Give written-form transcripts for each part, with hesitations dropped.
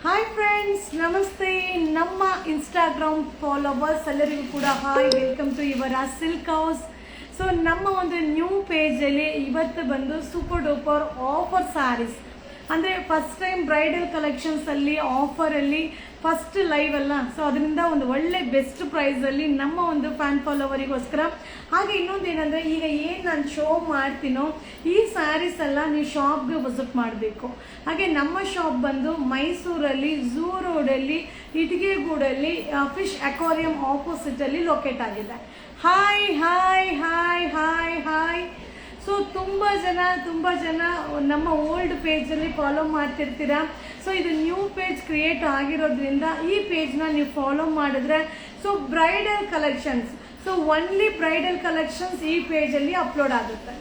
Hi friends, ನಮಸ್ತೆ. ನಮ್ಮ Instagram followers ಎಲ್ಲರಿಗೂ ಕೂಡ hi, welcome to your silk house. So ನಮ್ಮ ಒಂದು ನ್ಯೂ ಪೇಜಲ್ಲಿ ಇವತ್ತು ಬಂದು ಸೂಪರ್ ಡೂಪರ್ ಆಫರ್ ಸ್ಯಾರೀಸ್ ಅಂದರೆ ಫಸ್ಟ್ ಟೈಮ್ ಬ್ರೈಡಲ್ ಕಲೆಕ್ಷನ್ಸಲ್ಲಿ ಆಫರಲ್ಲಿ ಫಸ್ಟ್ ಲೈವ್ ಅಲ್ಲ. ಸೊ ಅದರಿಂದ ಒಂದು ಒಳ್ಳೆ ಬೆಸ್ಟ್ ಪ್ರೈಸಲ್ಲಿ ನಮ್ಮ ಒಂದು ಫ್ಯಾನ್ ಫಾಲೋವರಿಗೋಸ್ಕರ. ಹಾಗೆ ಇನ್ನೊಂದು ಏನಂದರೆ, ಈಗ ಏನು ನಾನು ಶೋ ಮಾಡ್ತೀನೋ ಈ ಸ್ಯಾರೀಸ್ ಎಲ್ಲ ನೀವು ಶಾಪ್ಗೆ ವಿಸಿಟ್ ಮಾಡಬೇಕು. ಹಾಗೆ ನಮ್ಮ ಶಾಪ್ ಬಂದು ಮೈಸೂರಲ್ಲಿ ಝೂ ರೋಡಲ್ಲಿ ಇಟಿಗೆಗೂಡಲ್ಲಿ ಫಿಶ್ ಅಕ್ವಾರಿಯಂ ಆಪೋಸಿಟಲ್ಲಿ ಲೊಕೇಟ್ ಆಗಿದೆ. Hi hi hi hi hi. So ತುಂಬ ಜನ ನಮ್ಮ ಓಲ್ಡ್ ಪೇಜಲ್ಲಿ ಫಾಲೋ ಮಾಡ್ತಿರ್ತೀರಾ. ಸೊ ಇದು ನ್ಯೂ ಪೇಜ್ ಕ್ರಿಯೇಟ್ ಆಗಿರೋದ್ರಿಂದ ಈ ಪೇಜ್ನ ನೀವು ಫಾಲೋ ಮಾಡಿದ್ರೆ so bridal collections, so only bridal collections ಈ ಪೇಜಲ್ಲಿ ಅಪ್ಲೋಡ್ ಆಗುತ್ತೆ.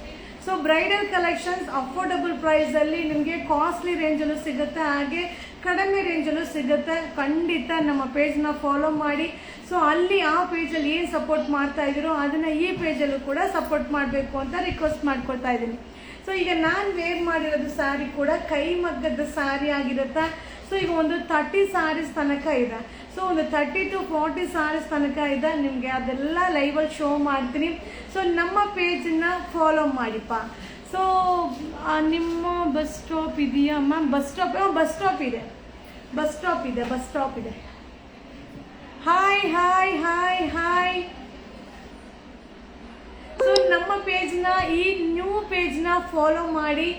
ಸೊ ಬ್ರೈಡಲ್ ಕಲೆಕ್ಷನ್ಸ್ ಅಫೋರ್ಡಬಲ್ ಪ್ರೈಸಲ್ಲಿ ನಿಮಗೆ ಕಾಸ್ಟ್ಲಿ ರೇಂಜಲ್ಲೂ ಸಿಗುತ್ತೆ, ಹಾಗೆ ಕಡಿಮೆ ರೇಂಜಲ್ಲೂ ಸಿಗುತ್ತೆ. ಖಂಡಿತ ನಮ್ಮ ಪೇಜ್ನ ಫಾಲೋ ಮಾಡಿ. ಸೊ ಅಲ್ಲಿ ಆ ಪೇಜಲ್ಲಿ ಏನು ಸಪೋರ್ಟ್ ಮಾಡ್ತಾ ಇದ್ದೀರೋ ಅದನ್ನು ಈ ಪೇಜಲ್ಲೂ ಕೂಡ ಸಪೋರ್ಟ್ ಮಾಡಬೇಕು ಅಂತ ರಿಕ್ವೆಸ್ಟ್ ಮಾಡ್ಕೊಳ್ತಾ ಇದ್ದೀನಿ. ಸೊ ಈಗ ನಾನು ವೇರ್ ಮಾಡಿರೋದು ಸ್ಯಾರಿ ಕೂಡ ಕೈಮಗ್ಗದ ಸ್ಯಾರಿ ಆಗಿರುತ್ತೆ. ಸೊ ಈಗ ಒಂದು 30 ಸ್ಯಾರೀಸ್ ತನಕ ಇದೆ. ಸೊ ಒಂದು 30 to 40 ಸ್ಯಾರೀಸ್ ತನಕ ಇದೆ. ನಿಮಗೆ ಅದೆಲ್ಲ ಲೈವಲ್ಲಿ ಶೋ ಮಾಡ್ತೀನಿ. ಸೊ ನಮ್ಮ ಪೇಜನ್ನ ಫಾಲೋ ಮಾಡಿಪ್ಪ. ಸೊ ನಿಮ್ಮ ಬಸ್ ಸ್ಟಾಪ್ ಇದೆಯಾ ಮ್ಯಾಮ್? ಬಸ್ ಸ್ಟಾಪ್ ಇದೆ. Hi hi hi hi. So ನಮ್ಮ ಪೇಜ್ನ, ಈ ನ್ಯೂ ಪೇಜ್ನ ಫಾಲೋ ಮಾಡಿ.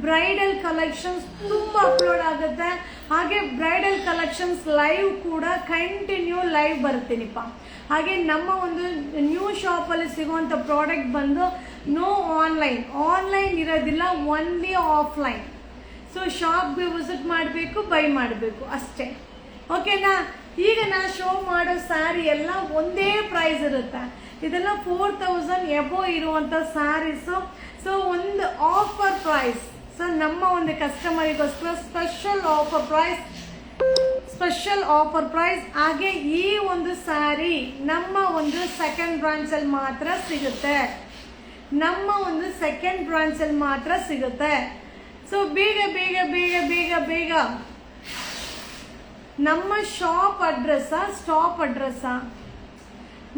ಬ್ರೈಡಲ್ ಕಲೆಕ್ಷನ್ಸ್ ತುಂಬ ಅಪ್ಲೋಡ್ ಆಗುತ್ತೆ. ಹಾಗೆ ಬ್ರೈಡಲ್ ಕಲೆಕ್ಷನ್ಸ್ ಲೈವ್ ಕೂಡ ಕಂಟಿನ್ಯೂ ಲೈವ್ ಬರ್ತೀನಿಪ್ಪ. ಹಾಗೆ ನಮ್ಮ ಒಂದು ನ್ಯೂ ಶಾಪಲ್ಲಿ ಸಿಗುವಂಥ ಪ್ರಾಡಕ್ಟ್ ಬಂದು ನೋ ಆನ್ಲೈನ್ ಇರೋದಿಲ್ಲ, ಒನ್ಲಿ ಆಫ್ಲೈನ್. ಸೊ ಶಾಪ್ಗೆ ವಿಸಿಟ್ ಮಾಡಬೇಕು, ಬೈ ಮಾಡಬೇಕು ಅಷ್ಟೇ. ಓಕೆನಾ? ಈಗ ನಾನು ಶೋ ಮಾಡೋ ಸ್ಯಾರಿ ಎಲ್ಲ ಒಂದೇ ಪ್ರೈಸ್ ಇರುತ್ತೆ. ಇದೆಲ್ಲ 4000 ಎಬೋ ಇರುವಂಥ ಸ್ಯಾರೀಸು. ಸೊ ಒಂದು ಆಫರ್ ಪ್ರೈಸ್. ಸೊ ನಮ್ಮ ಒಂದು ಕಸ್ಟಮರಿಗೋಸ್ಕರ ಸ್ಪೆಷಲ್ ಆಫರ್ ಪ್ರೈಸ್. ಹಾಗೆ ಈ ಒಂದು ಸ್ಯಾರಿ ನಮ್ಮ ಒಂದು ಸೆಕೆಂಡ್ ಬ್ರಾಂಚಲ್ಲಿ ಮಾತ್ರ ಸಿಗುತ್ತೆ. ಸೊ ಬೇಗ ನಮ್ಮ ಸ್ಟಾಪ್ ಅಡ್ರೆಸ್ಸಾ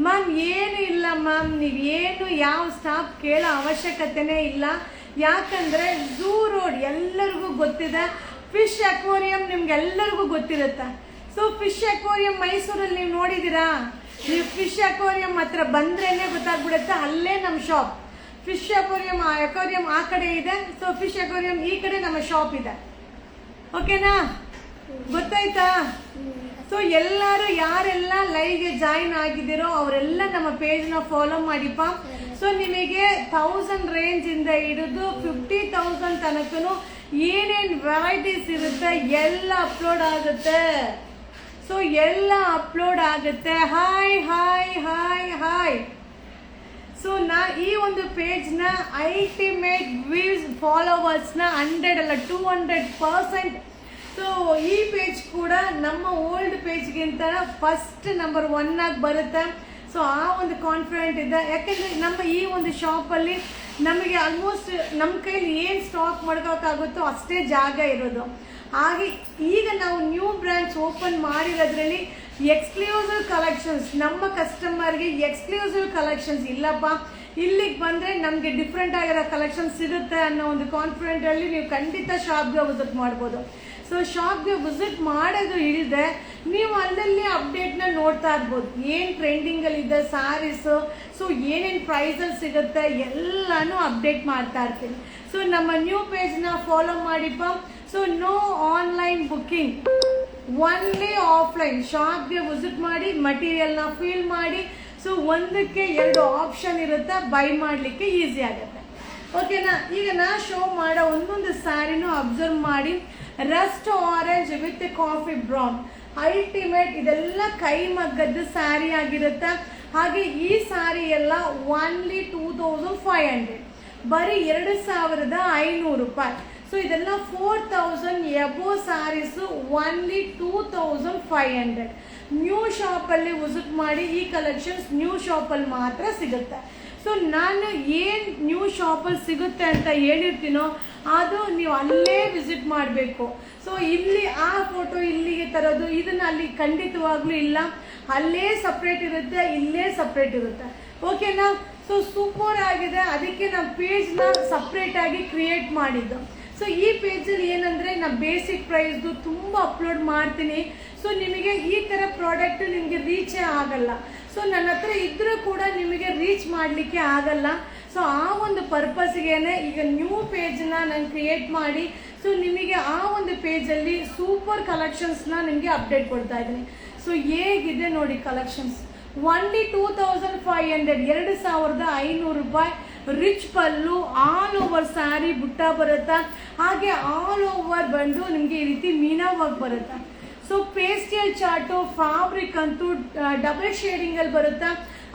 ಮ್ಯಾಮ್? ಏನು ಇಲ್ಲ ಮ್ಯಾಮ್, ನೀವೇನು ಯಾವ ಸ್ಟಾಪ್ ಕೇಳೋ ಅವಶ್ಯಕತೆನೇ ಇಲ್ಲ. ಯಾಕಂದರೆ ಝೂ ರೋಡ್ ಎಲ್ಲರಿಗೂ ಗೊತ್ತಿದೆ. ಫಿಶ್ ಅಕ್ವೇರಿಯಂ ನಿಮ್ಗೆಲ್ಲರಿಗೂ ಗೊತ್ತಿರುತ್ತೆ. ಸೊ ಫಿಶ್ ಅಕ್ವೇರಿಯಂ ಮೈಸೂರಲ್ಲಿ ನೀವು ನೋಡಿದ್ದೀರಾ? ನೀವು ಫಿಶ್ ಅಕ್ವೇರಿಯಂ ಹತ್ರ ಬಂದ್ರೇನೆ ಗೊತ್ತಾಗ್ಬಿಡುತ್ತೆ, ಅಲ್ಲೇ ನಮ್ಮ ಶಾಪ್. ಫಿಶ್ ಅಕ್ವೇರಿಯಂ ಆ ಕಡೆ ಇದೆ. ಸೊ ಫಿಶ್ ಅಕ್ವೇರಿಯಂ ಈ ಕಡೆ ನಮ್ಮ ಶಾಪ್ ಇದೆ. ಓಕೆನಾ? ಗೊತ್ತಾಯ್ತಾ? ಸೊ ಎಲ್ಲರೂ ಯಾರೆಲ್ಲ ಲೈವ್ಗೆ ಜಾಯಿನ್ ಆಗಿದ್ದೀರೋ ಅವರೆಲ್ಲ ನಮ್ಮ ಪೇಜ್ನ ಫಾಲೋ ಮಾಡಿಪ್ಪ. ಸೊ ನಿಮಗೆ 1000 ರೇಂಜಿಂದ ಹಿಡಿದು 50,000 ತನಕನೂ ಏನೇನು ವೆರೈಟೀಸ್ ಇರುತ್ತೆ ಎಲ್ಲ ಅಪ್ಲೋಡ್ ಆಗುತ್ತೆ. Hi hi hi hi. So ಈ ಒಂದು ಪೇಜ್ನ ಅಲ್ಟಿಮೇಟ್ ವ್ಯೂಸ್ ಫಾಲೋವರ್ಸ್ನ 100 ಅಲ್ಲ 200%. ಸೊ ಈ ಪೇಜ್ ಕೂಡ ನಮ್ಮ ಓಲ್ಡ್ ಪೇಜ್ಗಿಂತ ಫಸ್ಟ್ ನಂಬರ್ 1 ಆಗಿ ಬರುತ್ತೆ. ಸೊ ಆ ಒಂದು ಕಾನ್ಫಿಡೆಂಟ್ ಇದೆ. ಯಾಕೆಂದರೆ ನಮ್ಮ ಈ ಒಂದು ಶಾಪಲ್ಲಿ ನಮಗೆ ಆಲ್ಮೋಸ್ಟ್ ನಮ್ಮ ಕೈಲಿ ಏನು ಸ್ಟಾಕ್ ಮಾಡ್ಕೋಕ್ಕಾಗುತ್ತೋ ಅಷ್ಟೇ ಜಾಗ ಇರೋದು. ಹಾಗೆ ಈಗ ನಾವು ನ್ಯೂ ಬ್ರಾಂಚ್ ಓಪನ್ ಮಾಡಿರೋದ್ರಲ್ಲಿ ಎಕ್ಸ್ಕ್ಲೂಸಿವ್ ಕಲೆಕ್ಷನ್ಸ್, ನಮ್ಮ ಕಸ್ಟಮರ್ಗೆ ಎಕ್ಸ್ಕ್ಲೂಸಿವ್ ಕಲೆಕ್ಷನ್ಸ್ ಇಲ್ಲಪ್ಪ, ಇಲ್ಲಿಗೆ ಬಂದರೆ ನಮಗೆ ಡಿಫ್ರೆಂಟ್ ಆಗಿರೋ ಕಲೆಕ್ಷನ್ಸ್ ಸಿಗುತ್ತೆ ಅನ್ನೋ ಒಂದು ಕಾನ್ಫಿಡೆಂಟಲ್ಲಿ ನೀವು ಖಂಡಿತ ಶಾಪ್ಗೆ ವಿಸಿಟ್ ಮಾಡ್ಬೋದು. ಸೊ ಶಾಪ್ಗೆ ವಿಸಿಟ್ ಮಾಡೋದು ಇಲ್ಲದೆ ನೀವು ಅಲ್ಲಲ್ಲಿ ಅಪ್ಡೇಟ್ನ ನೋಡ್ತಾ ಇರ್ಬೋದು. ಏನು ಟ್ರೆಂಡಿಂಗಲ್ಲಿದೆ ಸ್ಯಾರೀಸು, ಸೊ ಏನೇನು ಪ್ರೈಸಲ್ಲಿ ಸಿಗುತ್ತೆ ಎಲ್ಲನೂ ಅಪ್ಡೇಟ್ ಮಾಡ್ತಾ ಇರ್ತೀನಿ. ಸೊ ನಮ್ಮ ನ್ಯೂ ಪೇಜ್ನ ಫಾಲೋ ಮಾಡಿಪ್ಪ. So no online booking, only offline. ಶಾಪ್ಗೆ ವಿಸಿಟ್ ಮಾಡಿ, ಮಟೀರಿಯಲ್ನ ಫೀಲ್ ಮಾಡಿ. ಸೊ ಒಂದಕ್ಕೆ 2 ಆಪ್ಷನ್ ಇರುತ್ತೆ, ಬೈ ಮಾಡಲಿಕ್ಕೆ ಈಸಿ ಆಗುತ್ತೆ. ಓಕೆನಾ? ಈಗ ನಾ ಶೋ ಮಾಡೋ ಒಂದೊಂದು ಸ್ಯಾರಿನೂ ಅಬ್ಸರ್ವ್ ಮಾಡಿ. Rust orange with coffee brown ultimate. ಇದೆಲ್ಲ ಕೈಮಗ್ಗದ ಸ್ಯಾರಿ ಆಗಿರುತ್ತೆ. ಹಾಗೆ ಈ ಸ್ಯಾರಿ ಎಲ್ಲ ಒನ್ಲಿ 2500, ಬರೀ 2500 ರೂಪಾಯಿ. ಸೊ ಇದೆಲ್ಲ 4000 ಎಬೋ ಸ್ಯಾರೀಸು, ಒನ್ಲಿ 2500. ನ್ಯೂ ಶಾಪಲ್ಲಿ ವಿಸಿಟ್ ಮಾಡಿ. ಈ ಕಲೆಕ್ಷನ್ಸ್ ನ್ಯೂ ಶಾಪಲ್ಲಿ ಮಾತ್ರ ಸಿಗುತ್ತೆ. ಸೊ ನಾನು ಏನು ನ್ಯೂ ಶಾಪಲ್ಲಿ ಸಿಗುತ್ತೆ ಅಂತ ಹೇಳಿರ್ತೀನೋ ಅದು ನೀವು ಅಲ್ಲೇ ವಿಸಿಟ್ ಮಾಡಬೇಕು. ಸೊ ಇಲ್ಲಿ ಆ ಫೋಟೋ ಇಲ್ಲಿಗೆ ತರೋದು ಇದನ್ನ ಅಲ್ಲಿ ಖಂಡಿತವಾಗ್ಲೂ ಇಲ್ಲ, ಅಲ್ಲೇ ಸಪ್ರೇಟ್ ಇರುತ್ತೆ, ಇಲ್ಲೇ ಸಪ್ರೇಟ್ ಇರುತ್ತೆ. ಓಕೆನಾ? ಸೊ ಸೂಪರ್ ಆಗಿದೆ, ಅದಕ್ಕೆ ನಾವು ಪೇಜ್ನ ಸಪ್ರೇಟ್ ಆಗಿ ಕ್ರಿಯೇಟ್ ಮಾಡಿದ್ದು. ಸೊ ಈ ಪೇಜಲ್ಲಿ ಏನಂದ್ರೆ ನಾನು ಬೇಸಿಕ್ ಪ್ರೈಸ್ದು ತುಂಬ ಅಪ್ಲೋಡ್ ಮಾಡ್ತೀನಿ. ಸೊ ನಿಮಗೆ ಈ ಥರ ಪ್ರಾಡಕ್ಟ್ ನಿಮಗೆ ರೀಚೇ ಆಗಲ್ಲ. ಸೊ ನನ್ನ ಹತ್ರ ಇದ್ರೂ ಕೂಡ ನಿಮಗೆ ರೀಚ್ ಮಾಡಲಿಕ್ಕೆ ಆಗಲ್ಲ. ಸೊ ಆ ಒಂದು ಪರ್ಪಸ್ಗೇನೆ ಈಗ ನ್ಯೂ ಪೇಜ್ನ ನಾನು ಕ್ರಿಯೇಟ್ ಮಾಡಿ ಸೊ ನಿಮಗೆ ಆ ಒಂದು ಪೇಜಲ್ಲಿ ಸೂಪರ್ ಕಲೆಕ್ಷನ್ಸ್ನ ನಿಮಗೆ ಅಪ್ಡೇಟ್ ಕೊಡ್ತಾ ಇದ್ದೀನಿ. ಸೊ ಹೇಗಿದೆ ನೋಡಿ ಕಲೆಕ್ಷನ್ಸ್, ಓನ್ಲಿ 2500, 2500 ರೂಪಾಯಿ ರಿಚ್ ಪಲ್ಲು, ಆಲ್ ಓವರ್ ಸ್ಯಾರಿ ಬುಟ್ಟ ಬರುತ್ತಾ, ಹಾಗೆ ಆಲ್ ಓವರ್ ಬಂದು ನಿಮಗೆ ಈ ರೀತಿ ಮೀನಾ ವರ್ಕ್ ಬರುತ್ತಾ. ಸೊ ಪೇಸ್ಟಲ್ ಚಾರ್ಟು ಫ್ಯಾಬ್ರಿಕ್ ಅಂತೂ ಡಬಲ್ ಶೇಡಿಂಗ್ ಅಲ್ಲಿ ಬರುತ್ತಾ,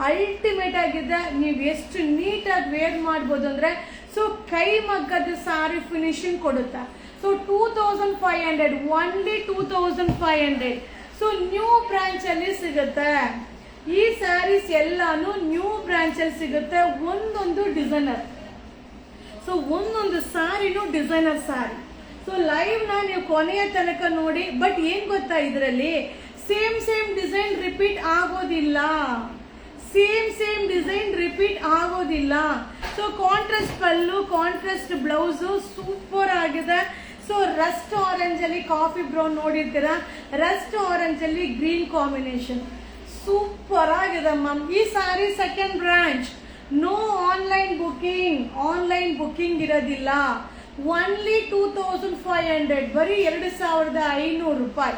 ಅಲ್ಟಿಮೇಟ್ ಆಗಿದೆ. ನೀವು ಎಷ್ಟು ನೀಟಾಗಿ ವೇರ್ ಮಾಡ್ಬೋದು ಅಂದ್ರೆ ಸೊ ಕೈ ಮಗ್ಗದ ಸ್ಯಾರಿ ಫಿನಿಶಿಂಗ್ ಕೊಡುತ್ತಾ. So 2500, only 2500. So new branch ಅಲ್ಲಿ ಸಿಗುತ್ತೆ ಈ ಸ್ಯಾರೀಸ್ ಎಲ್ಲಾನು, ನ್ಯೂ ಬ್ರಾಂಚ್ ಅಲ್ಲಿ ಸಿಗುತ್ತೆ. ಒಂದೊಂದು ಡಿಸೈನರ್, ಸೊ ಒಂದೊಂದು ಸ್ಯಾರಿನೂ ಡಿಸೈನರ್ ಸ್ಯಾರಿ. ಸೊ ಲೈವ್ ನ ನೀವು ಕೊನೆಯ ತನಕ ನೋಡಿ. ಬಟ್ ಏನ್ ಗೊತ್ತಾ, ಇದರಲ್ಲಿ ಸೇಮ್ ಡಿಸೈನ್ ರಿಪೀಟ್ ಆಗೋದಿಲ್ಲ, ಸೇಮ್ ಡಿಸೈನ್ ರಿಪೀಟ್ ಆಗೋದಿಲ್ಲ. So contrast pallu, contrast blouse super ಆಗಿದೆ. ಸೊ ರಸ್ಟ್ ಆರೆಂಜ್ ಅಲ್ಲಿ ಕಾಫಿ ಬ್ರೌನ್ ನೋಡಿರ್ತೀರಾ, ರಸ್ಟ್ ಆರೆಂಜ್ ಅಲ್ಲಿ ಗ್ರೀನ್ ಕಾಂಬಿನೇಷನ್ ಸೂಪರ್ ಆಗಿದೆ ಮ್ಯಾಮ್. ಈ ಸಾರಿ second branch, no online booking ಇರೋದಿಲ್ಲ. ಓನ್ಲಿ 2500, ಬರೀ 2500 ರೂಪಾಯಿ.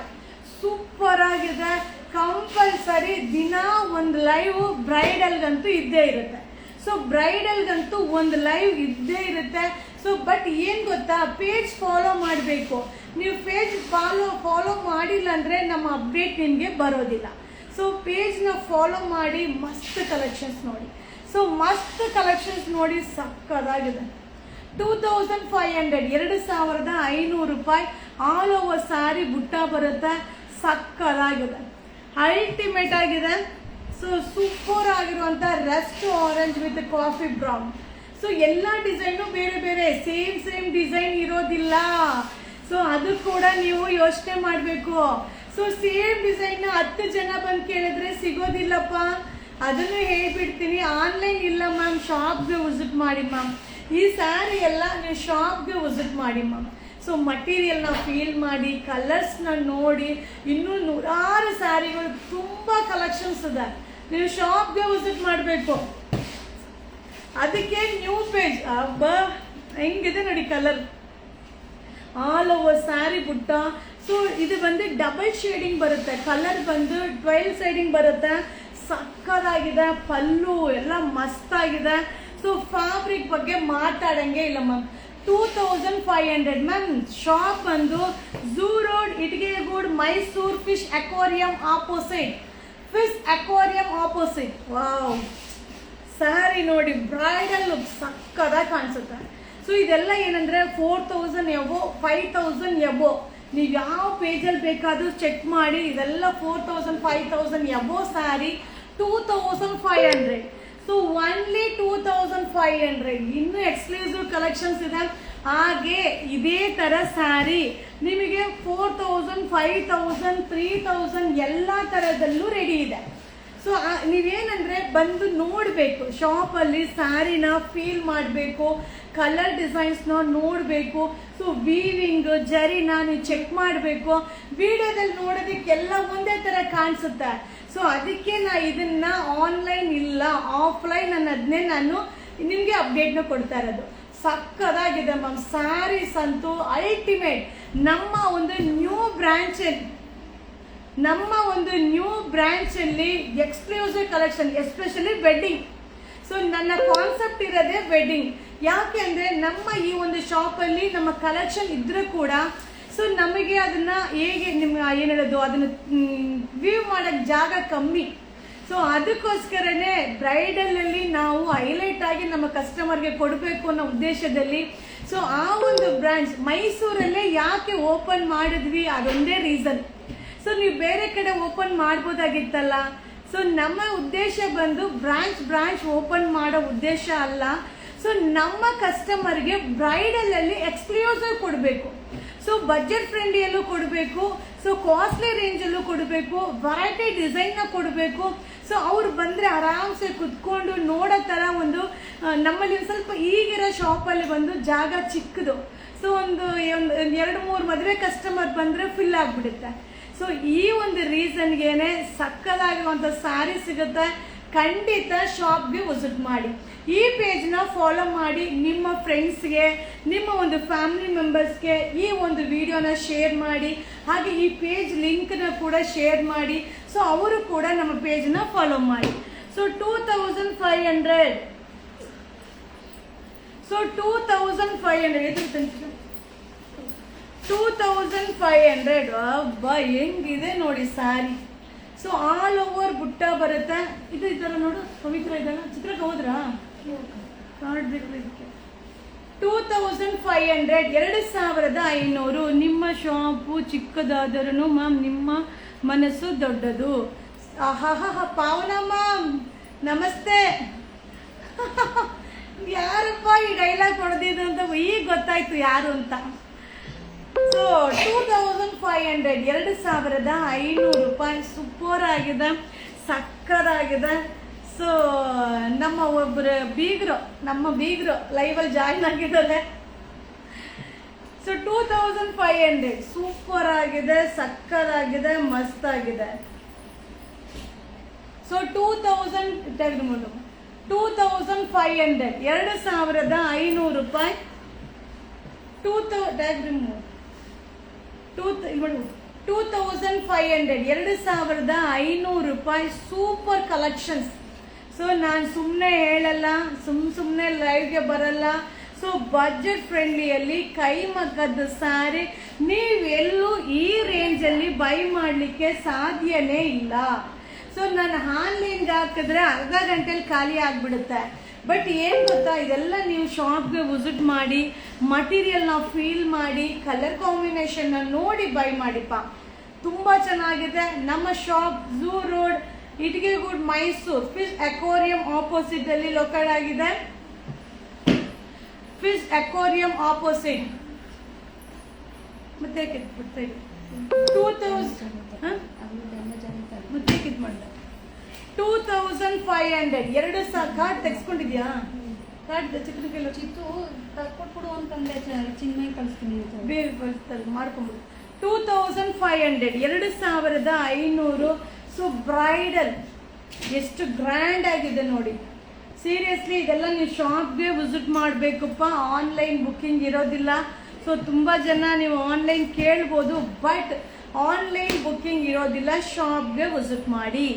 ಸೂಪರ್ ಆಗಿದೆ. ಕಂಪಲ್ಸರಿ ದಿನ ಒಂದು ಲೈವ್ ಬ್ರೈಡಲ್ಗಂತೂ ಇದ್ದೇ ಇರುತ್ತೆ. ಸೊ ಬ್ರೈಡಲ್ಗಂತೂ ಒಂದು ಲೈವ್ ಇದ್ದೇ ಇರುತ್ತೆ. ಸೊ ಬಟ್ ಏನ್ ಗೊತ್ತಾ, ಪೇಜ್ ಫಾಲೋ ಮಾಡಬೇಕು. ನೀವು ಪೇಜ್ ಫಾಲೋ ಮಾಡಿಲ್ಲ ಅಂದ್ರೆ ನಮ್ಮ ಅಪ್ಡೇಟ್ ನಿಮಗೆ ಬರೋದಿಲ್ಲ. ಸೊ ಪೇಜ್ನ ಫಾಲೋ ಮಾಡಿ, ಮಸ್ತ್ ಕಲೆಕ್ಷನ್ಸ್ ನೋಡಿ. ಸೊ ಮಸ್ತ್ ಕಲೆಕ್ಷನ್ಸ್ ನೋಡಿ, ಸಕ್ಕದಾಗಿದೆ. 2500, 2500 ರೂಪಾಯಿ ಆಲ್ ಓವರ್ ಸ್ಯಾರಿ ಬುಟ್ಟ ಬರುತ್ತೆ. ಸಕ್ಕದಾಗಿದೆ, ಅಲ್ಟಿಮೇಟ್ ಆಗಿದೆ. ಸೊ ಸೂಪರ್ ಆಗಿರುವಂತ Rust orange with coffee brown. So ಎಲ್ಲ ಡಿಸೈನು ಬೇರೆ ಬೇರೆ, ಸೇಮ್ ಡಿಸೈನ್ ಇರೋದಿಲ್ಲ. ಸೊ ಅದು ಕೂಡ ನೀವು ಯೋಚನೆ ಮಾಡಬೇಕು. ಸೊ ಸೇಮ್ ಡಿಸೈನ್ 10 ಜನ ಬಂದು ಕೇಳಿದ್ರೆ ಸಿಗೋದಿಲ್ಲಪ್ಪ, ಅದನ್ನು ಹೇಳ್ಬಿಡ್ತೀನಿ. ಆನ್ಲೈನ್ ಇಲ್ಲ ಮ್ಯಾಮ್, ಶಾಪ್ಗೆ ವಿಸಿಟ್ ಮಾಡಿ ಮ್ಯಾಮ್. ಈ ಸ್ಯಾರಿ ಎಲ್ಲ ನೀವು ಶಾಪ್ಗೆ ವಿಸಿಟ್ ಮಾಡಿ ಮ್ಯಾಮ್. ಸೊ ಮಟೀರಿಯಲ್ನ ಫೀಲ್ ಮಾಡಿ, ಕಲರ್ಸ್ನ ನೋಡಿ, ಇನ್ನೂ ನೂರಾರು ಸ್ಯಾರಿಗಳು ತುಂಬ ಕಲೆಕ್ಷನ್ಸ್ ಇದೆ. ನೀವು ಶಾಪ್ಗೆ ವಿಸಿಟ್ ಮಾಡಬೇಕು. ಅದಕ್ಕೆ ನ್ಯೂ ಪೇಜ್ ಹೆಂಗಿದೆ ನೋಡಿ ಕಲರ್, ಆಲ್ ಓವರ್ ಸ್ಯಾರಿ ಬುಟ್ಟ. ಸೊ ಇದು ಬಂದು ಡಬಲ್ ಶೇಡಿಂಗ್ ಬರುತ್ತೆ, ಕಲರ್ ಬಂದು 12 ಶೇಡಿಂಗ್ ಬರುತ್ತೆ. ಸಕ್ಕದಾಗಿದೆ, ಪಲ್ಲು ಎಲ್ಲ ಮಸ್ತ್ ಆಗಿದೆ. ಸೊ ಫ್ಯಾಬ್ರಿಕ್ ಬಗ್ಗೆ ಮಾತಾಡಂಗೆ ಇಲ್ಲ ಮ್ಯಾಮ್. 2500 ಮ್ಯಾಮ್. ಶಾಪ್ ಬಂದು zoo road, Ittigegud, Mysuru, fish aquarium opposite. Wow, saree ನೋಡಿ, ಬ್ರೈಡಲ್ ಲುಕ್ ಸಕ್ಕದಾಗಿ ಕಾಣಿಸುತ್ತೆ. ಸೊ ಇದೆಲ್ಲ ಏನಂದ್ರೆ 4000 ಎಬೋ, 5000 ಎಬೋ. ನೀವು ಯಾವ ಪೇಜಲ್ಲಿ ಬೇಕಾದ್ರೂ ಚೆಕ್ ಮಾಡಿ. ಇದೆಲ್ಲ 4000, 5000 ಎಬೋ ಸ್ಯಾರಿ 2500. So only 2500. ಇನ್ನು ಎಕ್ಸ್ಕ್ಲೂಸಿವ್ ಕಲೆಕ್ಷನ್ಸ್ ಇದೆ. ಹಾಗೆ ಇದೇ ತರ ಸ್ಯಾರಿ ನಿಮಗೆ 4000, 5000, 3000 ಎಲ್ಲ ತರದಲ್ಲೂ ರೆಡಿ ಇದೆ. ಸೊ ನೀವೇನಂದ್ರೆ ಬಂದು ನೋಡಬೇಕು, ಶಾಪಲ್ಲಿ ಸ್ಯಾರಿನ ಫೀಲ್ ಮಾಡಬೇಕು, ಕಲರ್ ಡಿಸೈನ್ಸ್ನ ನೋಡಬೇಕು. ಸೊ ವೀವಿಂಗ್ ಜರಿನ ನೀವು ಚೆಕ್ ಮಾಡಬೇಕು. ವಿಡಿಯೋದಲ್ಲಿ ನೋಡೋದಕ್ಕೆಲ್ಲ ಒಂದೇ ತರ ಕಾಣಿಸುತ್ತೆ. ಸೊ ಅದಕ್ಕೆ ಇದನ್ನ ಆನ್ಲೈನ್ ಇಲ್ಲ, ಆಫ್ಲೈನ್ ಅನ್ನೋದನ್ನೇ ನಾನು ನಿಮಗೆ ಅಪ್ಡೇಟ್ನ ಕೊಡ್ತಾ ಇರೋದು. ಸಕ್ಕದಾಗಿದೆ ಮ್ಯಾಮ್. ಸ್ಯಾರೀಸ್ ಅಂತೂ ಅಲ್ಟಿಮೇಟ್. ನಮ್ಮ ಒಂದು ನ್ಯೂ ಬ್ರಾಂಚ್ ಅಲ್ಲಿ exclusive collection, especially wedding. So ನನ್ನ ಕಾನ್ಸೆಪ್ಟ್ ಇರೋದೇ ವೆಡ್ಡಿಂಗ್. ಯಾಕೆ ಅಂದ್ರೆ ನಮ್ಮ ಈ ಒಂದು ಶಾಪ್ ಅಲ್ಲಿ ನಮ್ಮ ಕಲೆಕ್ಷನ್ ಇದ್ರೂ ಕೂಡ ಸೊ ನಮಗೆ ಅದನ್ನ ಹೇಗೆ ಏನ್ ಹೇಳೋದು, ಅದನ್ನ ವ್ಯೂ ಮಾಡಕ್ ಜಾಗ ಕಮ್ಮಿ. ಸೊ ಅದಕ್ಕೋಸ್ಕರನೇ ಬ್ರೈಡಲ್ ಅಲ್ಲಿ ನಾವು ಹೈಲೈಟ್ ಆಗಿ ನಮ್ಮ ಕಸ್ಟಮರ್ಗೆ ಕೊಡಬೇಕು ಅನ್ನೋ ಉದ್ದೇಶದಲ್ಲಿ ಸೊ ಆ ಒಂದು ಬ್ರಾಂಚ್ ಮೈಸೂರಲ್ಲೇ ಯಾಕೆ ಓಪನ್ ಮಾಡಿದ್ವಿ, ಅದೊಂದೇ ರೀಸನ್. ಸೊ ನೀವು ಬೇರೆ ಕಡೆ ಓಪನ್ ಮಾಡ್ಬೋದಾಗಿತ್ತಲ್ಲ. ಸೊ ನಮ್ಮ ಉದ್ದೇಶ ಬಂದು ಬ್ರಾಂಚ್ ಓಪನ್ ಮಾಡೋ ಉದ್ದೇಶ ಅಲ್ಲ. ಸೊ ನಮ್ಮ ಕಸ್ಟಮರ್ಗೆ ಬ್ರೈಡಲಲ್ಲಿ ಎಕ್ಸ್ಕ್ಲೂಸಿವ್ ಕೊಡಬೇಕು, ಸೊ ಬಜೆಟ್ ಫ್ರೆಂಡ್ಲಿಯಲ್ಲೂ ಕೊಡಬೇಕು, ಸೊ ಕಾಸ್ಟ್ಲಿ ರೇಂಜಲ್ಲೂ ಕೊಡಬೇಕು, ವೆರೈಟಿ ಡಿಸೈನ್ನ ಕೊಡಬೇಕು. ಸೊ ಅವ್ರು ಬಂದರೆ ಆರಾಮ್ಸೆ ಕುತ್ಕೊಂಡು ನೋಡೋ ಥರ ಒಂದು ನಮ್ಮಲ್ಲಿ ಒಂದು ಸ್ವಲ್ಪ ಈಗಿರೋ ಶಾಪಲ್ಲಿ ಬಂದು ಜಾಗ ಚಿಕ್ಕದು, ಸೊ ಒಂದು 2-3 ಮದುವೆ ಕಸ್ಟಮರ್ ಬಂದರೆ ಫಿಲ್ ಆಗಿಬಿಡುತ್ತೆ. ಸೊ ಈ ಒಂದು ರೀಸನ್ಗೇನೆ ಸಕ್ಕದಾಗಿರುವಂಥ ಸ್ಯಾರಿ ಸಿಗುತ್ತೆ. ಖಂಡಿತ ಶಾಪ್ಗೆ ವಿಸಿಟ್ ಮಾಡಿ, ಈ ಪೇಜ್ನ ಫಾಲೋ ಮಾಡಿ, ನಿಮ್ಮ ಫ್ರೆಂಡ್ಸ್ಗೆ, ನಿಮ್ಮ ಒಂದು ಫ್ಯಾಮಿಲಿ ಮೆಂಬರ್ಸ್ಗೆ ಈ ಒಂದು ವಿಡಿಯೋನ ಶೇರ್ ಮಾಡಿ, ಹಾಗೆ ಈ ಪೇಜ್ ಲಿಂಕ್ನ ಕೂಡ ಶೇರ್ ಮಾಡಿ, ಸೊ ಅವರು ಕೂಡ ನಮ್ಮ ಪೇಜ್ನ ಫಾಲೋ ಮಾಡಿ. ಸೊ 2500, ಸೊ 2500 ಅಬ್ಬಾ ಹೆಂಗಿದೆ ನೋಡಿ ಸ್ಯಾರಿ. ಸೊ ಆಲ್ ಓವರ್ ಬುಟ್ಟ ಬರುತ್ತೆ. ಇದು ಇದರ ನೋಡು, ಪವಿತ್ರ ಇದಲ್ಲ, ಚಿತ್ರಕ್ಕೆ ಹೋದ್ರಾ ಕಾಡ್ಬೇಕು ಇದಕ್ಕೆ. 2500, 2500. ನಿಮ್ಮ ಶಾಪು ಚಿಕ್ಕದಾದರೂ ಮ್ಯಾಮ್ ನಿಮ್ಮ ಮನಸ್ಸು ದೊಡ್ಡದು. ಪಾವನ ಮ್ಯಾಮ್ ನಮಸ್ತೆ. ಯಾರಪ್ಪ ಈ ಡೈಲಾಗ್ ಹೊಡೆದಿದ್ದು ಅಂತ ಈಗ ಗೊತ್ತಾಯ್ತು ಯಾರು ಅಂತ. ಸೊ 2500, 2500 ರೂಪಾಯಿ. ಸೂಪರ್ ಆಗಿದೆ, ಸಕ್ಕರಾಗಿದೆ. ಸೊ ನಮ್ಮ ಒಬ್ಬರು ನಮ್ಮ ಬೀಗರು ಲೈವಲ್ಲಿ ಜಾಯಿನ್ ಆಗಿದ್ದಾರೆ. ಸೊ 2500 ಸೂಪರ್ ಆಗಿದೆ, ಸಕ್ಕರಾಗಿದೆ, ಮಸ್ತ್ ಆಗಿದೆ. ಸೊ 2500, 2500 ರೂಪಾಯಿ. 2500 ರೂಪಾಯಿ. Super collections. ಸೊ ನಾನು ಸುಮ್ಮನೆ ಹೇಳಲ್ಲ, ಸುಮ್ಮನೆ ಲೈವ್ಗೆ ಬರಲ್ಲ. ಸೊ ಬಜೆಟ್ ಫ್ರೆಂಡ್ಲಿಯಲ್ಲಿ ಕೈಮಗ್ಗದ ಸ್ಯಾರಿ ನೀವೆಲ್ಲೂ ಈ ರೇಂಜಲ್ಲಿ ಬೈ ಮಾಡಲಿಕ್ಕೆ ಸಾಧ್ಯನೇ ಇಲ್ಲ. ಸೊ ನಾನು ಆನ್ಲೈನ್ಗೆ ಹಾಕಿದ್ರೆ ಅರ್ಧ ಗಂಟೆಲಿ ಖಾಲಿ ಆಗಿಬಿಡುತ್ತೆ. ಬಟ್ ಏನು ಗೊತ್ತಾ, ಇದೆಲ್ಲ ನೀವು ಶಾಪ್ಗೆ ವಿಸಿಟ್ ಮಾಡಿ, ಮಟೀರಿಯಲ್ನ ಫೀಲ್ ಮಾಡಿ, ಕಲರ್ ಕಾಂಬಿನೇಷನ್ನ ನೋಡಿ ಬೈ ಮಾಡಿಪ್ಪ. ತುಂಬ ಚೆನ್ನಾಗಿದೆ. ನಮ್ಮ shop zoo road, Ittigegud, Mysuru, fish aquarium opposite ಅಲ್ಲಿ ಲೊಕೇಟ್ ಆಗಿದೆ. Fish aquarium opposite. ಮತ್ತೆ 2500. 2,000 ಕಾರ್ಡ್ ತೆಗೆಸ್ಕೊಂಡಿದ್ಯಾ? ಕಾರ್ಡ್ ಚಿಕ್ಕನಿಗೆಲ್ಲ ಚಿತ್ತು ಕೊಟ್ಬಿಡು ಅಂತಂದ್ರೆ ಚಿನ್ಮೈ ಕಳಿಸ್ತೀನಿ, ಬೇರೆ ಕಳಿಸ್ತಾರೆ ಮಾಡ್ಕೊಂಬಿಡು. 2500, 2500. ಸೊ ಬ್ರೈಡಲ್ ಎಷ್ಟು ಗ್ರ್ಯಾಂಡ್ ಆಗಿದೆ ನೋಡಿ. ಸೀರಿಯಸ್ಲಿ ಇದೆಲ್ಲ ನೀವು ಶಾಪ್ಗೆ ವಿಸಿಟ್ ಮಾಡಬೇಕಪ್ಪ. ಆನ್ಲೈನ್ ಬುಕ್ಕಿಂಗ್ ಇರೋದಿಲ್ಲ. ಸೊ ತುಂಬ ಜನ ನೀವು ಆನ್ಲೈನ್ ಕೇಳ್ಬೋದು, ಬಟ್ ಆನ್ಲೈನ್ ಬುಕ್ಕಿಂಗ್ ಇರೋದಿಲ್ಲ. ಶಾಪ್ಗೆ ವಿಸಿಟ್ ಮಾಡಿ.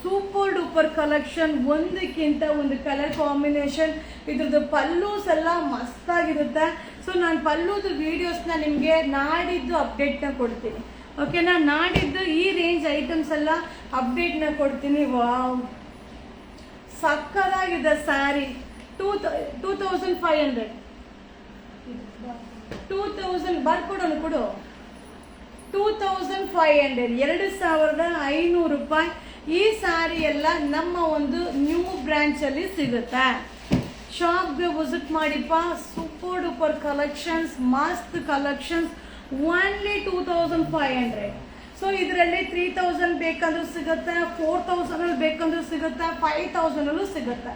ಸೂಪರ್ ಡೂಪರ್ ಕಲೆಕ್ಷನ್, ಒಂದಕ್ಕಿಂತ ಒಂದು ಕಲರ್ ಕಾಂಬಿನೇಷನ್. ಇದ್ರದ್ದು ಪಲ್ಲೂಸ್ ಎಲ್ಲ ಮಸ್ತಾಗಿರುತ್ತೆ. ಸೊ ನಾನು ಪಲ್ಲೂದು ವಿಡಿಯೋಸ್ನ ನಿಮಗೆ ನಾಡಿದ್ದು ಅಪ್ಡೇಟ್ನ ಕೊಡ್ತೀನಿ. ಓಕೆನಾ? ನಾಡಿದ್ದು ಈ ರೇಂಜ್ ಐಟಮ್ಸ್ ಎಲ್ಲ ಅಪ್ಡೇಟ್ನ ಕೊಡ್ತೀನಿ. ವಾವ್, ಸಕ್ಕದಾಗಿದೆ ಸ್ಯಾರಿ. 2500. 2000 ಬರ್ಕೊಡೋನು ಕೊಡು. 2500, 2500 ರೂಪಾಯಿ. ಈ ಸ್ಯಾರಿ ಎಲ್ಲ ನಮ್ಮ ಒಂದು ನ್ಯೂ ಬ್ರಾಂಚ್ ಅಲ್ಲಿ ಸಿಗುತ್ತೆ. ಶಾಪ್ಗೆ ವಿಸಿಟ್ ಮಾಡಿಪ್ಪ. ಸೂಪರ್ ಡೂಪರ್ ಕಲೆಕ್ಷನ್ಸ್, ಮಸ್ತ್ ಕಲೆಕ್ಷನ್ಸ್. ಓನ್ಲಿ 2500. ಸೊ ಇದರಲ್ಲಿ 3000 ಬೇಕಂದ್ರೂ ಸಿಗುತ್ತೆ, 4000 ಬೇಕಂದ್ರೂ ಸಿಗುತ್ತೆ, 5000 ಸಿಗುತ್ತೆ.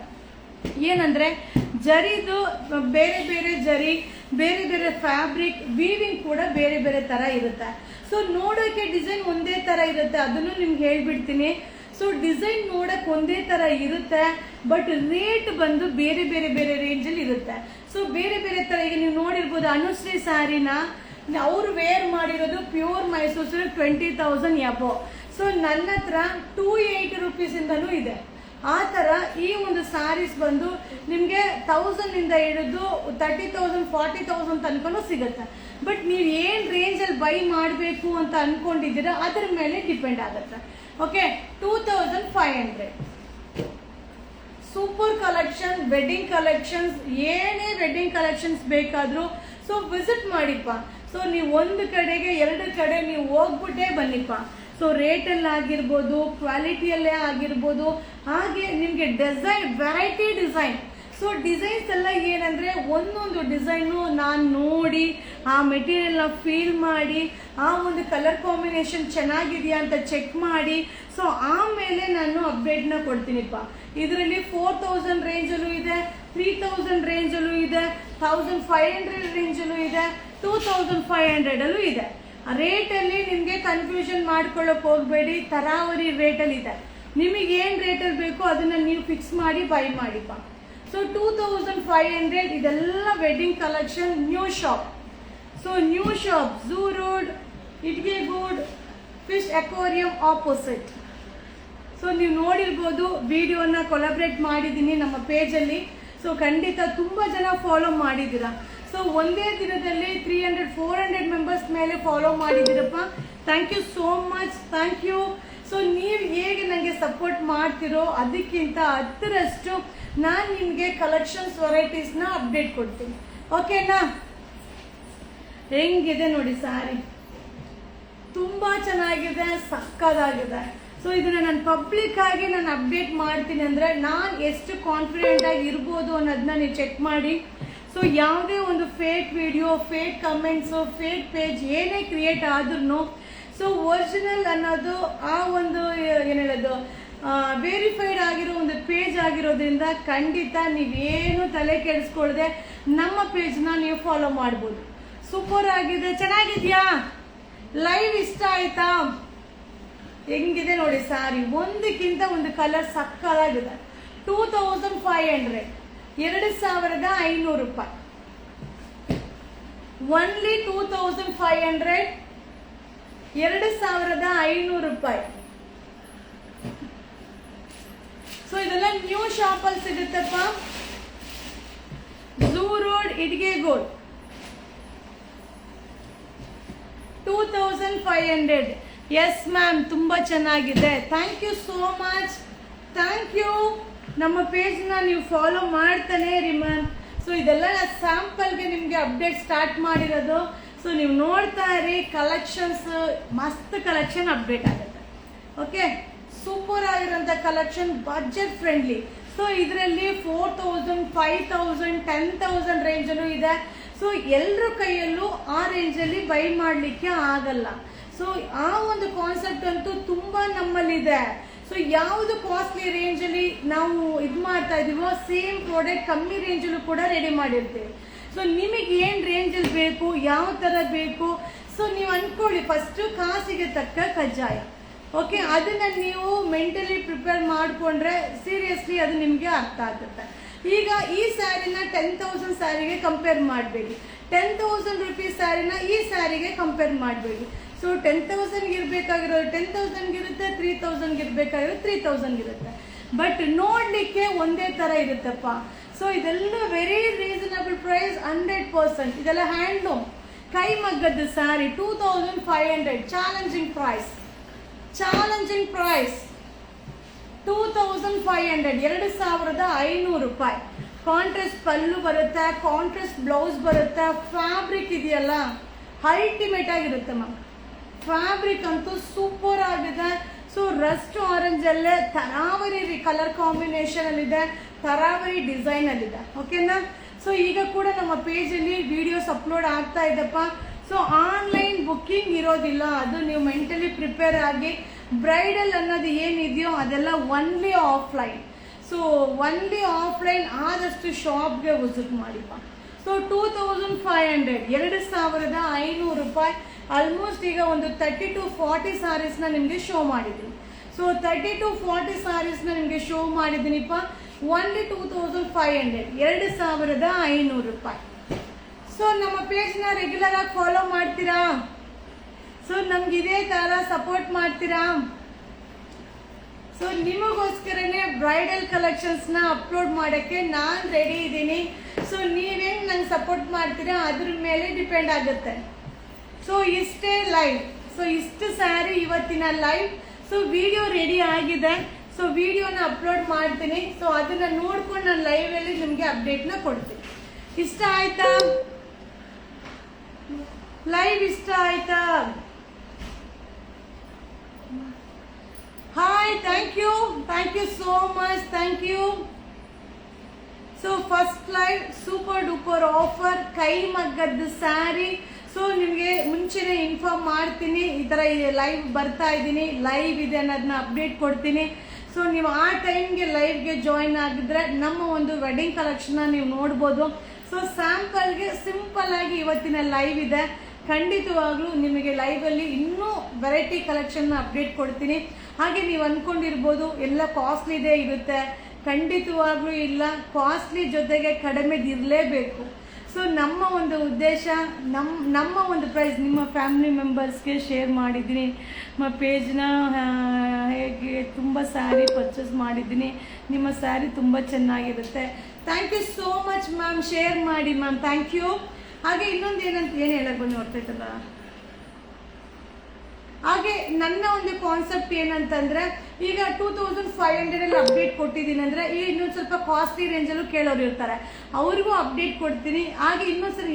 ಏನಂದ್ರೆ ಜರಿದು ಬೇರೆ ಬೇರೆ ಜರಿ, ಬೇರೆ ಬೇರೆ ಫ್ಯಾಬ್ರಿಕ್, ವೀವಿಂಗ್ ಕೂಡ ಬೇರೆ ಬೇರೆ ತರ ಇರುತ್ತೆ. ಸೊ ನೋಡೋಕೆ ಡಿಸೈನ್ ಒಂದೇ ತರ ಇರುತ್ತೆ, ಅದನ್ನು ನಿಮ್ಗೆ ಹೇಳ್ಬಿಡ್ತೀನಿ. ಸೊ ಡಿಸೈನ್ ನೋಡಕ್ ಒಂದೇ ತರ ಇರುತ್ತೆ, ಬಟ್ ರೇಟ್ ಬಂದು ಬೇರೆ ಬೇರೆ ಬೇರೆ ರೇಂಜಲ್ಲಿ ಇರುತ್ತೆ. ಸೊ ಬೇರೆ ಬೇರೆ ತರ, ಈಗ ನೀವು ನೋಡಿರ್ಬೋದು ಅನುಶ್ರೀ ಸ್ಯಾರಿನ ಅವರು ವೇರ್ ಮಾಡಿರೋದು ಪ್ಯೂರ್ ಮೈಸೂರು 20,000 ಅಬೋ. ಸೊ ನನ್ನ ಹತ್ರ 280 ರೂಪೀಸಿಂದನೂ ಇದೆ. ಆ ಥರ ಈ ಒಂದು ಸ್ಯಾರೀಸ್ ಬಂದು ನಿಮಗೆ 1000 ಇಂದ ಹಿಡಿದು 30,000 40,000 ತನಕನೂ ಸಿಗುತ್ತೆ. ಬಟ್ ನೀವು ಏನು ರೇಂಜಲ್ಲಿ ಬೈ ಮಾಡಬೇಕು ಅಂತ ಅನ್ಕೊಂಡಿದ್ದೀರಾ ಅದ್ರ ಮೇಲೆ ಡಿಪೆಂಡ್ ಆಗುತ್ತೆ. Okay, 2500. Super collection, wedding collections, ಏನೇ ವೆಡ್ಡಿಂಗ್ ಕಲೆಕ್ಷನ್ಸ್ ಬೇಕಾದರೂ ಸೊ ವಿಸಿಟ್ ಮಾಡಿಪ್ಪ. ಸೊ ನೀವು ಒಂದು ಕಡೆಗೆ 2 ಕಡೆ ನೀವು ಹೋಗ್ಬಿಟ್ಟೇ ಬನ್ನಿಪ್ಪ. ಸೊ ರೇಟಲ್ಲಿ ಆಗಿರ್ಬೋದು, ಕ್ವಾಲಿಟಿಯಲ್ಲೇ ಆಗಿರ್ಬೋದು, ಹಾಗೆ ನಿಮಗೆ design, variety design. So designs ಎಲ್ಲ ಏನಂದ್ರೆ ಒಂದೊಂದು ಡಿಸೈನು ನಾನು ನೋಡಿ ಆ ಮೆಟೀರಿಯಲ್ನ ಫೀಲ್ ಮಾಡಿ ಆ ಒಂದು ಕಲರ್ ಕಾಂಬಿನೇಷನ್ ಚೆನ್ನಾಗಿದೆಯಾ ಅಂತ ಚೆಕ್ ಮಾಡಿ ಸೊ ಆಮೇಲೆ ನಾನು ಅಪ್ಡೇಟ್ನ ಕೊಡ್ತೀನಿಪ್ಪ. ಇದರಲ್ಲಿ 4000 ರೇಂಜಲ್ಲೂ ಇದೆ, 3000 ರೇಂಜಲ್ಲೂ ಇದೆ, 1500 ರೇಂಜಲ್ಲೂ ಇದೆ, 2500 ಇದೆ. ರೇಟಲ್ಲಿ ನಿಮಗೆ ಕನ್ಫ್ಯೂಷನ್ ಮಾಡ್ಕೊಳ್ಳೋಕೆ ಹೋಗಬೇಡಿ. ತರಾವರಿ ರೇಟಲ್ಲಿ ಇದೆ. ನಿಮಗೆ ಏನು ರೇಟಲ್ಲಿ ಬೇಕೋ ಅದನ್ನ ನೀವು ಫಿಕ್ಸ್ ಮಾಡಿ ಬೈ ಮಾಡಿಪ್ಪ. ಸೊ 2500 ಇದೆಲ್ಲ wedding collection, new shop. So new shop, zoo road, Ittigegud, fish aquarium opposite. So ನೀವು ನೋಡಿರ್ಬೋದು, ವಿಡಿಯೋನ ಕೊಲಾಬ್ರೇಟ್ ಮಾಡಿದ್ದೀನಿ ನಮ್ಮ ಪೇಜಲ್ಲಿ. ಸೊ ಖಂಡಿತ ತುಂಬ ಜನ ಫಾಲೋ ಮಾಡಿದ್ದೀರಾ. ಸೊ ಒಂದೇ ದಿನದಲ್ಲಿ 300-400 ಮೆಂಬರ್ಸ್ ಮೇಲೆ ಫಾಲೋ ಮಾಡಿದ್ದೀರಪ್ಪ. Thank you so much, thank you. So ನೀವು ಹೇಗೆ ನನಗೆ ಸಪೋರ್ಟ್ ಮಾಡ್ತಿರೋ ಅದಕ್ಕಿಂತ 10ರಷ್ಟು ನಾನು ನಿಮಗೆ ಕಲೆಕ್ಷನ್ಸ್ ವೆರೈಟೀಸ್ನ ಅಪ್ಡೇಟ್ ಕೊಡ್ತೀನಿ. ಓಕೆನಾ? ಹೆಂಗಿದೆ ನೋಡಿ ಸ್ಯಾರಿ, ತುಂಬಾ ಚೆನ್ನಾಗಿದೆ, ಸಕ್ಕದಾಗಿದೆ. ಸೊ ಇದನ್ನ ನಾನು ಪಬ್ಲಿಕ್ ಆಗಿ ನಾನು ಅಪ್ಡೇಟ್ ಮಾಡ್ತೀನಿ ಅಂದ್ರೆ ನಾನು ಎಷ್ಟು ಕಾನ್ಫಿಡೆಂಟ್ ಆಗಿ ಇರ್ಬೋದು ಅನ್ನೋದನ್ನ ನೀವು ಚೆಕ್ ಮಾಡಿ. ಸೊ ಯಾವುದೇ ಒಂದು fake video, fake comments, fake page ಏನೇ ಕ್ರಿಯೇಟ್ ಆದ್ರೂ ಸೊ ಒರಿಜಿನಲ್ ಅನ್ನೋದು ಆ ಒಂದು ಏನು ಹೇಳೋದು ವೆರಿಫೈಡ್ ಆಗಿರೋ ಒಂದು ಪೇಜ್ ಆಗಿರೋದ್ರಿಂದ ಖಂಡಿತ ನೀವೇನು ತಲೆ ಕೆಡಿಸ್ಕೊಳ್ದೆ ನಮ್ಮ ಪೇಜ್ನ ನೀವು ಫಾಲೋ ಮಾಡ್ಬೋದು. ಸೂಪರ್ ಆಗಿದೆ, ಚೆನ್ನಾಗಿದ್ಯಾ? ಲೈವ್ ಇಷ್ಟ ಆಯ್ತಾ? ಹೆಂಗಿದೆ ನೋಡಿ ಸ್ಯಾರಿ, ಒಂದಕ್ಕಿಂತ ಒಂದು ಕಲರ್ ಸಕ್ಕದಾಗಿದೆ. 2500, 2500 ರೂಪಾಯಿ. ಒನ್ಲಿ 2500, 2500 ರೂಪಾಯಿ. ಸೊ ಇದೆಲ್ಲ ನ್ಯೂ ಶಾಪ್ ಅಲ್ಲಿ ಸಿಗುತ್ತಪ್ಪ. Zoo road, Ittigegud, 2500. Yes ma'am, ತುಂಬಾ ಚೆನ್ನಾಗಿದೆ. Thank you so much, thank you. ನಮ್ಮ ಪೇಜ್ನ ನೀವು ಫಾಲೋ ಮಾಡ್ತಾನೆ ಇರಿ ಮ್ಯಾಮ್. ಸೊ ಇದೆಲ್ಲ ಸ್ಯಾಂಪಲ್ಗೆ ನಿಮಗೆ ಅಪ್ಡೇಟ್ ಸ್ಟಾರ್ಟ್ ಮಾಡಿರೋದು. ಸೊ ನೀವು ನೋಡ್ತಾ ಇರಿ, ಕಲೆಕ್ಷನ್ಸ್ ಮಸ್ತ್ ಕಲೆಕ್ಷನ್ ಅಪ್ಡೇಟ್ ಆಗುತ್ತೆ. ಓಕೆ, ಸೂಪರ್ ಆಗಿರೋಂಥ ಕಲೆಕ್ಷನ್, ಬಜೆಟ್ ಫ್ರೆಂಡ್ಲಿ. ಸೊ ಇದರಲ್ಲಿ 4000, 5000, 10,000 ರೇಂಜಲ್ಲೂ ಇದೆ. ಸೊ ಎಲ್ಲರ ಕೈಯಲ್ಲೂ ಆ ರೇಂಜಲ್ಲಿ ಬೈ ಮಾಡಲಿಕ್ಕೆ ಆಗಲ್ಲ. ಸೊ ಆ ಒಂದು ಕಾನ್ಸೆಪ್ಟ್ ಅಂತೂ ತುಂಬಾ ನಮ್ಮಲ್ಲಿದೆ. ಸೊ ಯಾವುದು ಕಾಸ್ಟ್ಲಿ ರೇಂಜಲ್ಲಿ ನಾವು ಇದು ಮಾಡ್ತಾ ಇದೀವೋ ಸೇಮ್ ಪ್ರಾಡಕ್ಟ್ ಕಮ್ಮಿ ರೇಂಜಲ್ಲೂ ಕೂಡ ರೆಡಿ ಮಾಡಿರ್ತೀವಿ. ಸೊ ನಿಮಗೆ ಏನು ರೇಂಜಲ್ಲಿ ಬೇಕು, ಯಾವ ಥರ ಬೇಕು, ಸೊ ನೀವು ಅನ್ಕೊಳ್ಳಿ. ಫಸ್ಟ್ ಕಾಸಿಗೆ ತಕ್ಕ ಕಜ್ಜಾಯ. ಓಕೆ, ಅದನ್ನ ನೀವು ಮೆಂಟಲಿ ಪ್ರಿಪೇರ್ ಮಾಡಿಕೊಂಡ್ರೆ ಸೀರಿಯಸ್ಲಿ ಅದು ನಿಮಗೆ ಅರ್ಥ ಆಗುತ್ತೆ. ಈಗ ಈ ಸ್ಯಾರಿನ 10,000 ಸ್ಯಾರಿಗೆ ಕಂಪೇರ್ ಮಾಡಬೇಡಿ, 10,000 ರುಪೀಸ್ ಸ್ಯಾರಿನ ಈ ಸ್ಯಾರಿಗೆ ಕಂಪೇರ್ ಮಾಡಬೇಡಿ. ಸೊ 10,000 ಇರಬೇಕಾಗಿರೋದು 10,000 ಇರುತ್ತೆ, 3,000 ಇರಬೇಕಾಗಿರೋದು 3,000 ಇರುತ್ತೆ. ಬಟ್ ನೋಡ್ಲಿಕ್ಕೆ ಒಂದೇ ತರ ಇರುತ್ತಪ್ಪ. ಸೊ ಇದೆಲ್ಲ ವೆರಿ ರೀಸನಬಲ್ ಪ್ರೈಸ್, 100%. ಇದೆಲ್ಲ ಹ್ಯಾಂಡ್ಲೂಮ್ ಕೈಮಗ್ಗದ saree, 2500. Challenging price, challenging price, 2500, 2500 ರೂಪಾಯಿ. ಕಾಂಟ್ರಾಸ್ಟ್ ಪಲ್ಲು ಬರುತ್ತೆ, ಕಾಂಟ್ರಾಸ್ಟ್ ಬ್ಲೌಸ್ ಬರುತ್ತೆ. ಫ್ಯಾಬ್ರಿಕ್ ಇದೆಯಲ್ಲ ಅಲ್ಟಿಮೇಟ್ ಆಗಿರುತ್ತೆ ಮ್ಯಾಮ್. ಫ್ಯಾಬ್ರಿಕ್ ಅಂತೂ ಸೂಪರ್ ಆಗಿದೆ. ಸೊ ರಸ್ಟ್ ಆರೆಂಜ್ ಅಲ್ಲೇ ತರಾವರಿ ಕಲರ್ ಕಾಂಬಿನೇಷನ್ ಅಲ್ಲಿದೆ, ತರಾವರಿ ಡಿಸೈನ್ ಅಲ್ಲಿದೆ. ಓಕೆನಾ? ಸೊ ಈಗ ಕೂಡ ನಮ್ಮ ಪೇಜಲ್ಲಿ ವಿಡಿಯೋಸ್ ಅಪ್ಲೋಡ್ ಆಗ್ತಾ ಇದೆಪ್ಪ. ಸೊ ಆನ್ಲೈನ್ ಬುಕ್ಕಿಂಗ್ ಇರೋದಿಲ್ಲ, ಅದು ನೀವು ಮೆಂಟಲಿ ಪ್ರಿಪೇರ್ ಆಗಿ. ಬ್ರೈಡಲ್ ಅನ್ನೋದು ಏನಿದೆಯೋ ಅದೆಲ್ಲ only offline. So only offline, ಆದಷ್ಟು ಶಾಪ್ಗೆ ವಿಸಿಟ್ ಮಾಡಿಪ್ಪ. ಸೊ 2500, 2500 ರೂಪಾಯಿ. ಆಲ್ಮೋಸ್ಟ್ ಈಗ ಒಂದು 30 to 40 ಸ್ಯಾರೀಸ್ನ ನಿಮಗೆ ಶೋ ಮಾಡಿದ್ದೀನಿ. ಸೊ 30 to 40 ಸ್ಯಾರೀಸ್ನ ನಿಮಗೆ ಶೋ ಮಾಡಿದ್ದೀನಿಪ್ಪ. ಒನ್ಲಿ 2500, 2500 ರೂಪಾಯಿ. ಸೊ ನಮ್ಮ ಪೇಜ್ನ ರೆಗ್ಯುಲರ್ ಆಗಿ ಫಾಲೋ ಮಾಡ್ತೀರಾ? ಸೊ ನಮ್ಗೆ ಇದೇ ತರ ಸಪೋರ್ಟ್ ಮಾಡ್ತೀರಾ? ಸೊ ನಿಮಗೋಸ್ಕರನೇ ಬ್ರೈಡಲ್ ಕಲೆಕ್ಷನ್ಸ್ನ ಅಪ್ಲೋಡ್ ಮಾಡೋಕ್ಕೆ ನಾನು ರೆಡಿ ಇದ್ದೀನಿ. ಸೊ ನೀವೇನು ನಂಗೆ ಸಪೋರ್ಟ್ ಮಾಡ್ತೀರಾ ಅದ್ರ ಮೇಲೆ ಡಿಪೆಂಡ್ ಆಗುತ್ತೆ. ಸೊ ಇಷ್ಟೇ ಲೈವ್. ಸೊ ಇಷ್ಟು ಸ್ಯಾರಿ ಇವತ್ತಿನ ಲೈವ್. ಸೊ ವಿಡಿಯೋ ರೆಡಿ ಆಗಿದೆ. ಸೊ ವಿಡಿಯೋನ ಅಪ್ಲೋಡ್ ಮಾಡ್ತೀನಿ. ಸೊ ಅದನ್ನ ನೋಡ್ಕೊಂಡು ನಾನು ಲೈವಲ್ಲಿ ನಿಮಗೆ ಅಪ್ಡೇಟ್ನ ಕೊಡ್ತೀನಿ. ಇಷ್ಟ ಆಯ್ತಾ? ಲೈವ್ ಇಷ್ಟ ಆಯ್ತಾ? Hi, thank you so much, thank you. So first live super duper offer ಕೈ ಮಗ್ಗದ ಸ್ಯಾರಿ. ಸೊ ನಿಮಗೆ ಮುಂಚೆನೆ ಇನ್ಫಾರ್ಮ್ ಮಾಡ್ತೀನಿ, ಈ ಥರ ಲೈವ್ ಬರ್ತಾ ಇದ್ದೀನಿ, ಲೈವ್ ಇದೆ ಅನ್ನೋದನ್ನ ಅಪ್ಡೇಟ್ ಕೊಡ್ತೀನಿ. ಸೊ ನೀವು ಆ ಟೈಮ್ಗೆ ಲೈವ್ಗೆ ಜಾಯಿನ್ ಆಗಿದ್ರೆ ನಮ್ಮ ಒಂದು ವೆಡ್ಡಿಂಗ್ ಕಲೆಕ್ಷನ್ ನೀವು ನೋಡ್ಬೋದು. ಸೊ ಸ್ಯಾಂಪಲ್ಗೆ ಸಿಂಪಲ್ ಆಗಿ ಇವತ್ತಿನ ಲೈವ್ ಇದೆ. ಖಂಡಿತವಾಗ್ಲೂ ನಿಮಗೆ ಲೈವಲ್ಲಿ ಇನ್ನೂ ವೆರೈಟಿ ಕಲೆಕ್ಷನ್ ಅಪ್ಡೇಟ್ ಕೊಡ್ತೀನಿ. ಹಾಗೆ ನೀವು ಅಂದ್ಕೊಂಡಿರ್ಬೋದು ಎಲ್ಲ ಕಾಸ್ಟ್ಲಿದೇ ಇರುತ್ತೆ, ಖಂಡಿತವಾಗ್ಲೂ ಇಲ್ಲ. ಕಾಸ್ಟ್ಲಿ ಜೊತೆಗೆ ಕಡಿಮೆದಿರಲೇಬೇಕು. ಸೊ ನಮ್ಮ ಒಂದು ಉದ್ದೇಶ, ನಮ್ಮ ಒಂದು ಪ್ರೈಸ್ ನಿಮ್ಮ ಫ್ಯಾಮಿಲಿ ಮೆಂಬರ್ಸ್ಗೆ ಶೇರ್ ಮಾಡಿದ್ದೀನಿ. ನಮ್ಮ ಪೇಜ್ನ ಹೇಗೆ ತುಂಬ ಸ್ಯಾರಿ ಪರ್ಚೇಸ್ ಮಾಡಿದ್ದೀನಿ. ನಿಮ್ಮ ಸ್ಯಾರಿ ತುಂಬ ಚೆನ್ನಾಗಿರುತ್ತೆ. Thank you so much ma'am, share ಮಾಡಿ ಮ್ಯಾಮ್, ಥ್ಯಾಂಕ್ ಯು. ಹಾಗೆ ಇನ್ನೊಂದು ಏನು ಹೇಳಕ್ಕೆ ಬಂದು ಹೊರ್ತೈತಲ್ಲ, ಹಾಗೆ ನನ್ನ ಒಂದು ಕಾನ್ಸೆಪ್ಟ್ ಏನಂತಂದ್ರೆ, ಈಗ 2500 ಅಪ್ಡೇಟ್ ಕೊಟ್ಟಿದ್ದೀನಿ ಅಂದ್ರೆ ಈ ಇನ್ನೊಂದು ಸ್ವಲ್ಪ ಕಾಸ್ಟ್ಲಿ ರೇಂಜಲ್ಲೂ ಕೇಳೋರು ಇರ್ತಾರೆ, ಅವ್ರಿಗೂ ಅಪ್ಡೇಟ್ ಕೊಡ್ತೀನಿ. ಹಾಗೆ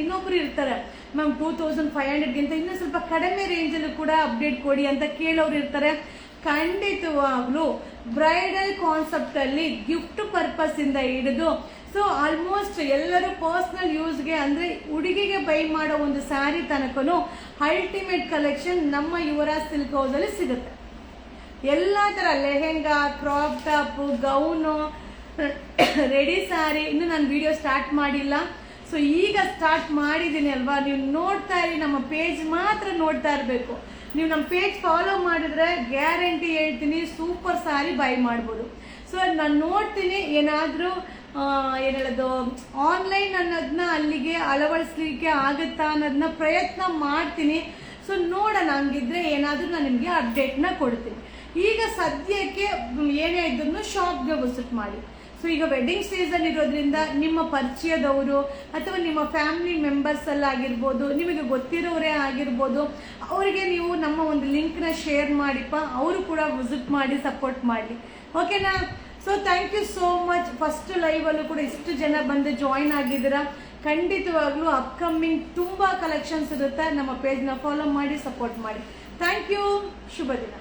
ಇನ್ನೊಬ್ರು ಇರ್ತಾರೆ, ಮ್ಯಾಮ್ 2500ಗಿಂತ ಇನ್ನೂ ಸ್ವಲ್ಪ ಕಡಿಮೆ ರೇಂಜಲ್ಲೂ ಕೂಡ ಅಪ್ಡೇಟ್ ಕೊಡಿ ಅಂತ ಕೇಳೋರು ಇರ್ತಾರೆ. ಖಂಡಿತವಾಗ್ಲೂ ಬ್ರೈಡಲ್ ಕಾನ್ಸೆಪ್ಟ್ ಅಲ್ಲಿ ಗಿಫ್ಟ್ ಪರ್ಪಸ್ ಇಂದ ಹಿಡಿದು ಸೊ ಆಲ್ಮೋಸ್ಟ್ ಎಲ್ಲರೂ ಪರ್ಸನಲ್ ಯೂಸ್ಗೆ ಅಂದ್ರೆ ಹುಡುಗಿಗೆ ಬೈ ಮಾಡೋ ಒಂದು ಸ್ಯಾರಿ ತನಕನು ಅಲ್ಟಿಮೇಟ್ ಕಲೆಕ್ಷನ್ ನಮ್ಮ ಯುವರಾಜ್ ಸಿಲ್ಕ್ ಹೌಸ್ ಅಲ್ಲಿ ಸಿಗುತ್ತೆ. ಎಲ್ಲಾ ತರ lehenga, crop top, gown, ready sari. ಇನ್ನು ನಾನು ವಿಡಿಯೋ ಸ್ಟಾರ್ಟ್ ಮಾಡಿಲ್ಲ, ಸೊ ಈಗ ಸ್ಟಾರ್ಟ್ ಮಾಡಿದ್ದೀನಿ ಅಲ್ವಾ. ನೀವು ನೋಡ್ತಾ ಇರಿ, ನಮ್ಮ ಪೇಜ್ ಮಾತ್ರ ನೋಡ್ತಾ ಇರಬೇಕು. ನೀವು ನಮ್ಮ ಪೇಜ್ ಫಾಲೋ ಮಾಡಿದ್ರೆ ಗ್ಯಾರಂಟಿ ಹೇಳ್ತೀನಿ ಸೂಪರ್ ಸ್ಯಾರಿ ಬೈ ಮಾಡ್ಬೋದು. ಸೊ ನಾನು ನೋಡ್ತೀನಿ ಏನಾದರೂ ಏನು ಹೇಳೋದು ಆನ್ಲೈನ್ ಅನ್ನೋದನ್ನ ಅಲ್ಲಿಗೆ ಅಳವಡಿಸ್ಲಿಕ್ಕೆ ಆಗುತ್ತಾ ಅನ್ನೋದನ್ನ ಪ್ರಯತ್ನ ಮಾಡ್ತೀನಿ. ಸೊ ನೋಡೋಣ, ಹಂಗಿದ್ರೆ ಏನಾದರೂ ನಾನು ನಿಮಗೆ ಅಪ್ಡೇಟ್ನ ಕೊಡ್ತೀನಿ. ಈಗ ಸದ್ಯಕ್ಕೆ ಏನೇ ಇದ್ರೂ ಶಾಪ್ಗೆ ವಿಸಿಟ್ ಮಾಡಿ. ಸೊ ಈಗ ವೆಡ್ಡಿಂಗ್ ಸೀಸನ್ ಇರೋದ್ರಿಂದ ನಿಮ್ಮ ಪರಿಚಯದವರು ಅಥವಾ ನಿಮ್ಮ ಫ್ಯಾಮಿಲಿ ಮೆಂಬರ್ಸ್ ಆಗಿರ್ಬೋದು, ನಿಮಗೆ ಗೊತ್ತಿರೋರೇ ಆಗಿರ್ಬೋದು, ಅವರಿಗೆ ನೀವು ನಮ್ಮ ಒಂದು ಲಿಂಕ್ನ ಶೇರ್ ಮಾಡಿಪ್ಪ, ಅವರು ಕೂಡ ವಿಸಿಟ್ ಮಾಡಿ ಸಪೋರ್ಟ್ ಮಾಡಿ. ಓಕೆನಾ? So thank you so much. First ಲೈವಲ್ಲೂ ಕೂಡ ಇಷ್ಟು ಜನ ಬಂದು ಜಾಯಿನ್ ಆಗಿದ್ದೀರಾ. ಖಂಡಿತವಾಗ್ಲೂ ಅಪ್ಕಮಿಂಗ್ ತುಂಬ ಕಲೆಕ್ಷನ್ಸ್ ಇರುತ್ತೆ. ನಮ್ಮ ಪೇಜ್ನ ಫಾಲೋ ಮಾಡಿ ಸಪೋರ್ಟ್ ಮಾಡಿ. Thank you. ಶುಭ ದಿನ.